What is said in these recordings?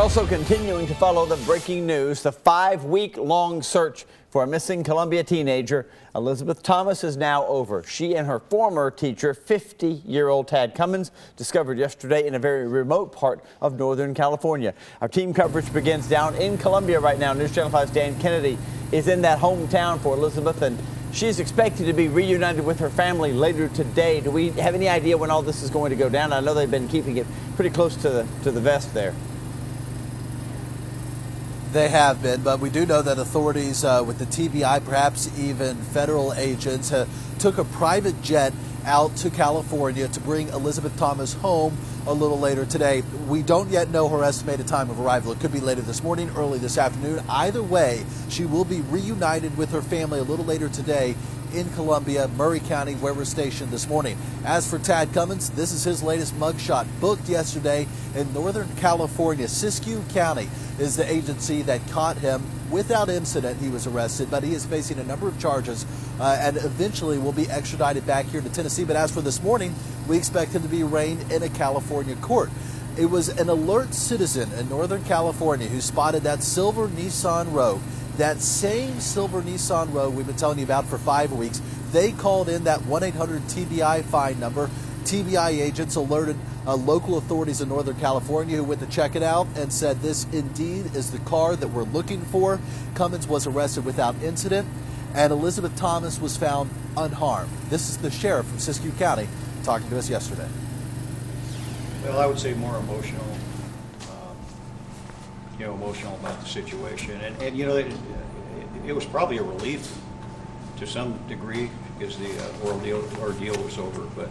also continuing to follow the breaking news. The 5-week-long search for a missing Columbia teenager, Elizabeth Thomas, is now over. She and her former teacher, 50-year-old Tad Cummins, discovered yesterday in a very remote part of Northern California. Our team coverage begins down in Columbia right now. News Channel 5's Dan Kennedy is in that hometown for Elizabeth, and she's expected to be reunited with her family later today. Do we have any idea when all this is going to go down? I know they've been keeping it pretty close to the vest there. They have been, but we do know that authorities with the TBI, perhaps even federal agents, took a private jet out to California to bring Elizabeth Thomas home a little later today. We don't yet know her estimated time of arrival. It could be later this morning, early this afternoon. Either way, she will be reunited with her family a little later today in Columbia, Murray County, where we're stationed this morning. As for Tad Cummins, this is his latest mugshot, booked yesterday in Northern California. Siskiyou County is the agency that caught him. Without incident, he was arrested, but he is facing a number of charges and eventually will be extradited back here to Tennessee. But as for this morning, we expect him to be arraigned in a California court. It was an alert citizen in Northern California who spotted that silver Nissan Rogue. That same silver Nissan Rogue we've been telling you about for 5 weeks. They called in that 1-800-TBI fine number. TBI agents alerted local authorities in Northern California, who went to check it out and said this indeed is the car that we're looking for. Cummins was arrested without incident, and Elizabeth Thomas was found unharmed. This is the sheriff from Siskiyou County talking to us yesterday. Well, I would say more emotional. Emotional about the situation, and it was probably a relief to some degree because the ordeal was over. But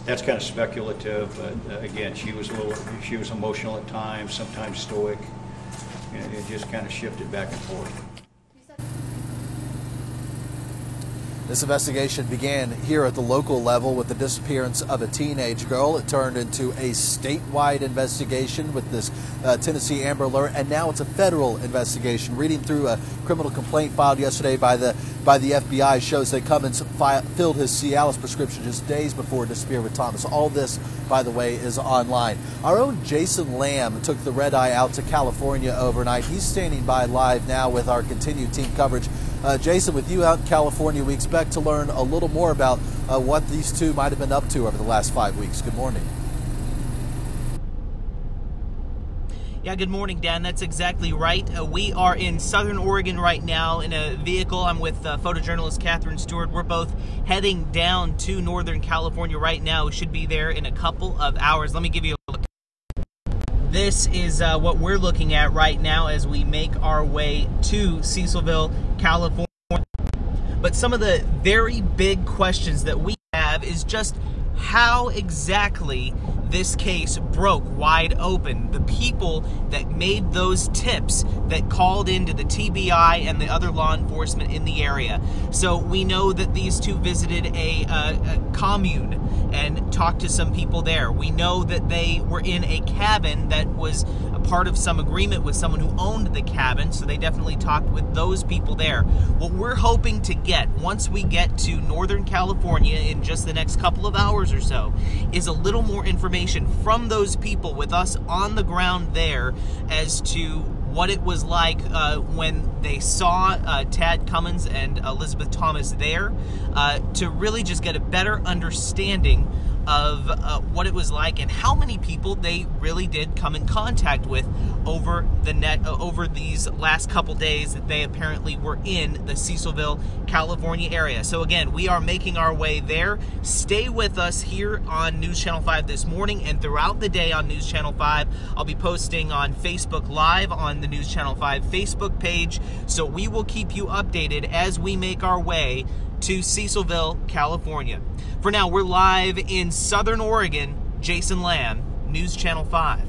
that's kind of speculative. But again, she was emotional at times, sometimes stoic, and it just kind of shifted back and forth. This investigation began here at the local level with the disappearance of a teenage girl. It turned into a statewide investigation with this Tennessee Amber Alert, and now it's a federal investigation. Reading through a criminal complaint filed yesterday by the FBI shows that Cummins filled his Cialis prescription just days before it disappeared with Thomas. All this, by the way, is online. Our own Jason Lamb took the red eye out to California overnight. He's standing by live now with our continued team coverage. Jason, with you out in California, we expect to learn a little more about what these two might have been up to over the last 5 weeks. Good morning. Yeah, good morning, Dan. That's exactly right. We are in Southern Oregon right now in a vehicle. I'm with photojournalist Catherine Stewart. We're both heading down to Northern California right now. We should be there in a couple of hours. Let me give you a look. This is what we're looking at right now as we make our way to Cecilville, California. But some of the very big questions that we have is just how exactly this case broke wide open. The people that made those tips that called into the TBI and the other law enforcement in the area. So we know that these two visited a commune and talked to some people there. We know that they were in a cabin that was a part of some agreement with someone who owned the cabin, so they definitely talked with those people there. What we're hoping to get once we get to Northern California in just the next couple of hours or so is a little more information from those people with us on the ground there as to what it was like when they saw Tad Cummins and Elizabeth Thomas there, to really just get a better understanding of what it was like and how many people they really did come in contact with over these last couple days that they apparently were in the Cecilville, California area. So again, we are making our way there. Stay with us here on News Channel 5 this morning and throughout the day on News Channel 5. I'll be posting on Facebook Live on the News Channel 5 Facebook page, so we will keep you updated as we make our way to Cecilville, California. For now, we're live in Southern Oregon. Jason Lamb, News Channel 5.